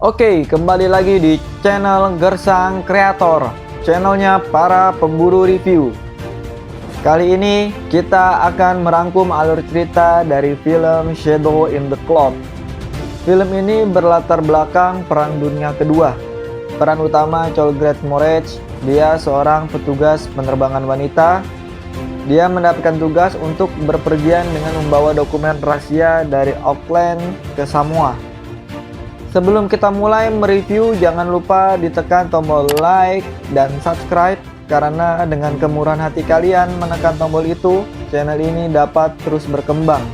Oke, kembali lagi di channel Gersang Kreator, channelnya para pemburu review. Kali ini kita akan merangkum alur cerita dari film Shadow in the Cloud. Film ini berlatar belakang Perang Dunia Kedua. Peran utama Chollgret Moretz, dia seorang petugas penerbangan wanita. Dia mendapatkan tugas untuk berpergian dengan membawa dokumen rahasia dari Auckland ke Samoa. Sebelum kita mulai mereview, jangan lupa ditekan tombol like dan subscribe, karena dengan kemurahan hati kalian menekan tombol itu, channel ini dapat terus berkembang.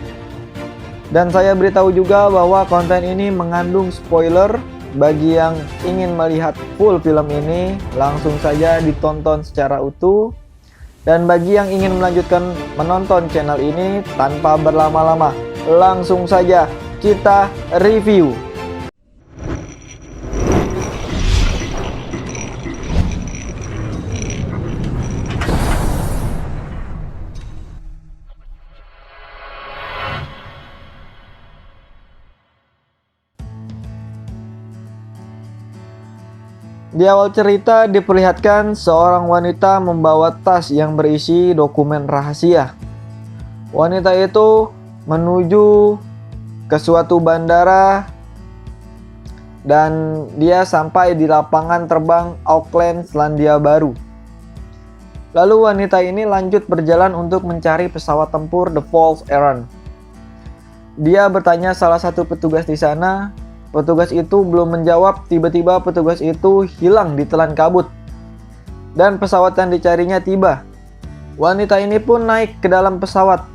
Dan saya beritahu juga bahwa konten ini mengandung spoiler. Bagi yang ingin melihat full film ini, langsung saja ditonton secara utuh. Dan bagi yang ingin melanjutkan menonton channel ini tanpa berlama-lama, langsung saja kita review. Di awal cerita diperlihatkan seorang wanita membawa tas yang berisi dokumen rahasia. Wanita itu menuju ke suatu bandara dan dia sampai di lapangan terbang Auckland, Selandia Baru. Lalu wanita ini lanjut berjalan untuk mencari pesawat tempur The False Heron. Dia bertanya salah satu petugas di sana. Petugas itu belum menjawab, tiba-tiba petugas itu hilang ditelan kabut. Dan pesawat yang dicarinya tiba. Wanita ini pun naik ke dalam pesawat.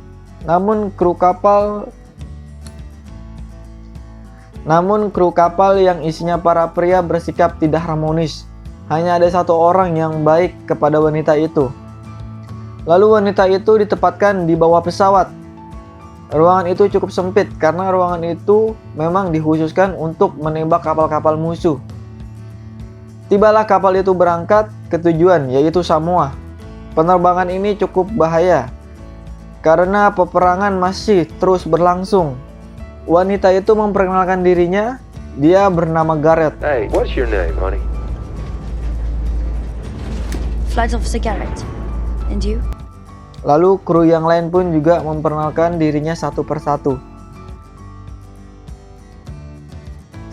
Namun kru kapal yang isinya para pria bersikap tidak harmonis. Hanya ada satu orang yang baik kepada wanita itu. Lalu wanita itu ditempatkan di bawah pesawat. Ruangan itu cukup sempit karena ruangan itu memang dikhususkan untuk menembak kapal-kapal musuh. Tibalah kapal itu berangkat ke tujuan, yaitu Samoa. Penerbangan ini cukup bahaya karena peperangan masih terus berlangsung. Wanita itu memperkenalkan dirinya, dia bernama Garrett. Hey, what's your name, honey? Flight Officer Garrett. And you? Lalu kru yang lain pun juga memperkenalkan dirinya satu persatu.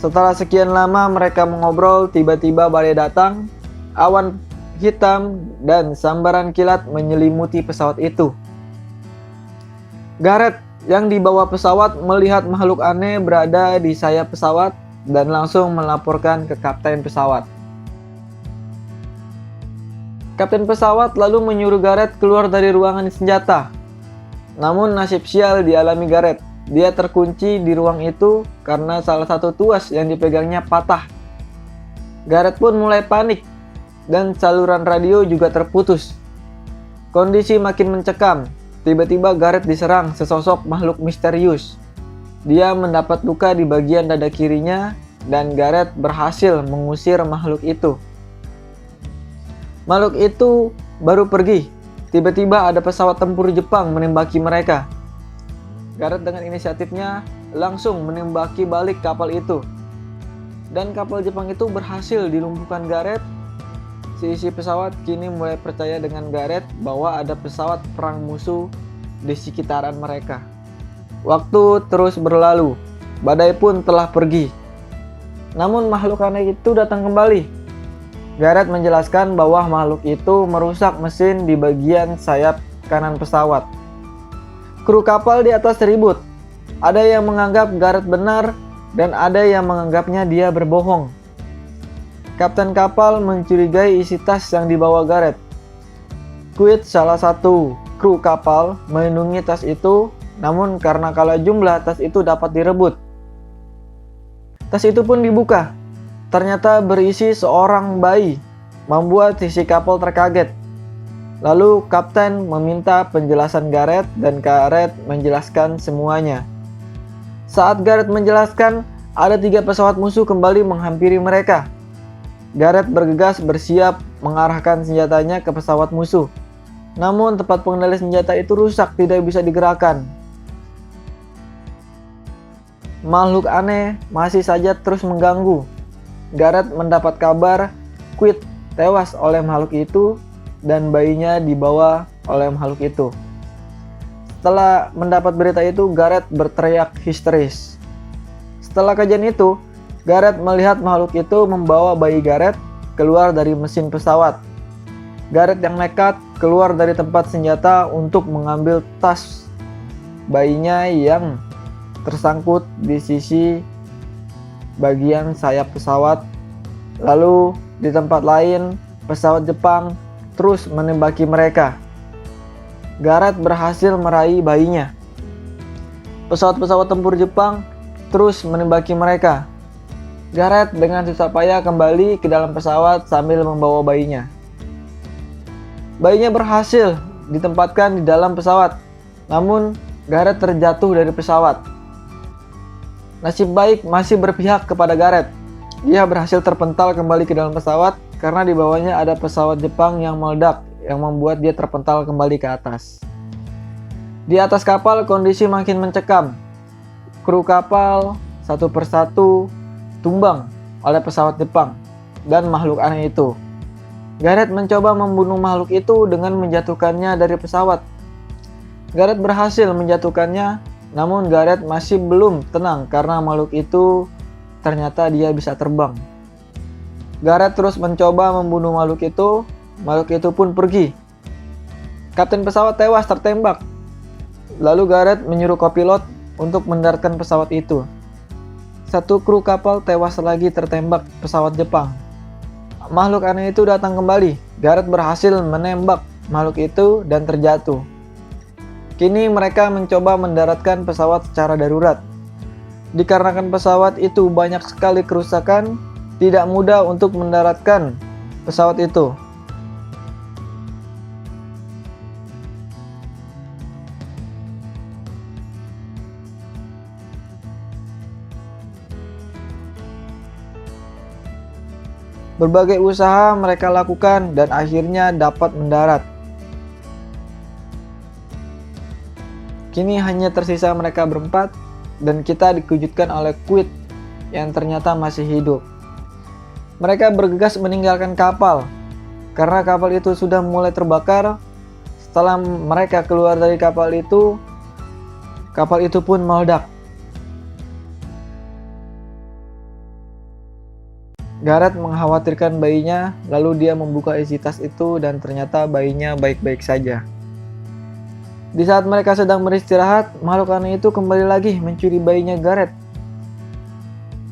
Setelah sekian lama mereka mengobrol, tiba-tiba badai datang. Awan hitam dan sambaran kilat menyelimuti pesawat itu. Garrett yang dibawa pesawat melihat makhluk aneh berada di sayap pesawat dan langsung melaporkan ke kapten pesawat. Kapten pesawat lalu menyuruh Garrett keluar dari ruangan senjata. Namun nasib sial dialami Garrett. Dia terkunci di ruang itu karena salah satu tuas yang dipegangnya patah. Garrett pun mulai panik dan saluran radio juga terputus. Kondisi makin mencekam. Tiba-tiba Garrett diserang sesosok makhluk misterius. Dia mendapat luka di bagian dada kirinya dan Garrett berhasil mengusir makhluk itu. Makhluk itu baru pergi. Tiba-tiba ada pesawat tempur Jepang menembaki mereka. Garrett dengan inisiatifnya langsung menembaki balik kapal itu. Dan kapal Jepang itu berhasil dilumpuhkan Garrett. Si isi pesawat kini mulai percaya dengan Garrett bahwa ada pesawat perang musuh di sekitaran mereka. Waktu terus berlalu. Badai pun telah pergi. Namun makhluk aneh itu datang kembali. Garrett menjelaskan bahwa makhluk itu merusak mesin di bagian sayap kanan pesawat. Kru kapal di atas ribut. Ada yang menganggap Garrett benar dan ada yang menganggapnya dia berbohong. Kapten kapal mencurigai isi tas yang dibawa Garrett. Quid, salah satu kru kapal, melindungi tas itu, namun karena kalah jumlah tas itu dapat direbut. Tas itu pun dibuka. Ternyata berisi seorang bayi, membuat sisi kapal terkaget. Lalu kapten meminta penjelasan Garrett dan Garrett menjelaskan semuanya. Saat Garrett menjelaskan, ada 3 pesawat musuh kembali menghampiri mereka. Garrett bergegas bersiap mengarahkan senjatanya ke pesawat musuh. Namun tempat pengendali senjata itu rusak, tidak bisa digerakkan. Makhluk aneh masih saja terus mengganggu. Gareth mendapat kabar Quid tewas oleh makhluk itu dan bayinya dibawa oleh makhluk itu. Setelah mendapat berita itu, Gareth berteriak histeris. Setelah kejadian itu, Gareth melihat makhluk itu membawa bayi Gareth keluar dari mesin pesawat. Gareth yang nekat keluar dari tempat senjata untuk mengambil tas bayinya yang tersangkut di sisi bagian sayap pesawat. Lalu di tempat lain, pesawat Jepang terus menembaki mereka. Gareth berhasil meraih bayinya. Pesawat-pesawat tempur Jepang terus menembaki mereka. Gareth dengan susah payah kembali ke dalam pesawat sambil membawa bayinya. Bayinya berhasil ditempatkan di dalam pesawat, namun Gareth terjatuh dari pesawat. Nasib baik masih berpihak kepada Gareth. Dia berhasil terpental kembali ke dalam pesawat karena di bawahnya ada pesawat Jepang yang meledak yang membuat dia terpental kembali ke atas. Di atas kapal kondisi makin mencekam. Kru kapal satu persatu tumbang oleh pesawat Jepang dan makhluk aneh itu. Gareth mencoba membunuh makhluk itu dengan menjatuhkannya dari pesawat. Gareth berhasil menjatuhkannya, namun Gareth masih belum tenang karena makhluk itu ternyata dia bisa terbang. Gareth terus mencoba membunuh makhluk itu pun pergi. Kapten pesawat tewas tertembak. Lalu Gareth menyuruh kopilot untuk mendaratkan pesawat itu. Satu kru kapal tewas lagi tertembak pesawat Jepang. Makhluk aneh itu datang kembali. Gareth berhasil menembak makhluk itu dan terjatuh. Kini mereka mencoba mendaratkan pesawat secara darurat. Dikarenakan pesawat itu banyak sekali kerusakan, tidak mudah untuk mendaratkan pesawat itu. Berbagai usaha mereka lakukan dan akhirnya dapat mendarat. Kini hanya tersisa mereka berempat dan kita dikejutkan oleh Quid yang ternyata masih hidup. Mereka bergegas meninggalkan kapal karena kapal itu sudah mulai terbakar. Setelah mereka keluar dari kapal itu pun meledak. Gareth mengkhawatirkan bayinya, lalu dia membuka isi tas itu dan ternyata bayinya baik-baik saja. Di saat mereka sedang beristirahat, makhluk aneh itu kembali lagi mencuri bayinya Gareth.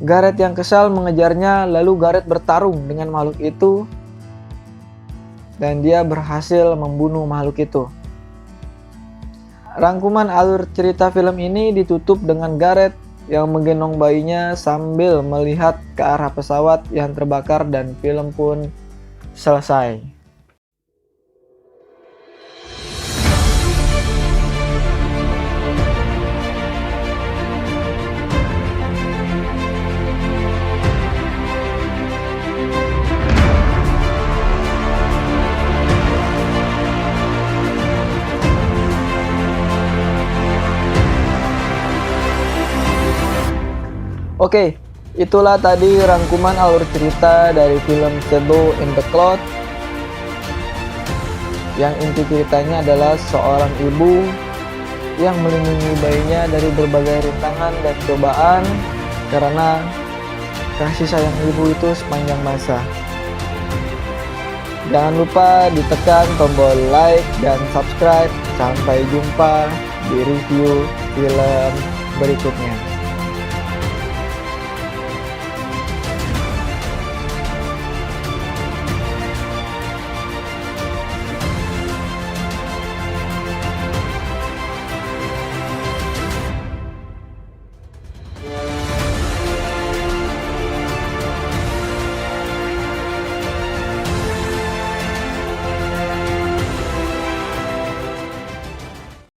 Gareth yang kesal mengejarnya, lalu Gareth bertarung dengan makhluk itu dan dia berhasil membunuh makhluk itu. Rangkuman alur cerita film ini ditutup dengan Gareth yang menggendong bayinya sambil melihat ke arah pesawat yang terbakar dan film pun selesai. Oke, itulah tadi rangkuman alur cerita dari film Shadow in the Cloud. Yang inti ceritanya adalah seorang ibu yang melindungi bayinya dari berbagai rintangan dan cobaan karena kasih sayang ibu itu sepanjang masa. Jangan lupa ditekan tombol like dan subscribe. Sampai jumpa di review film berikutnya.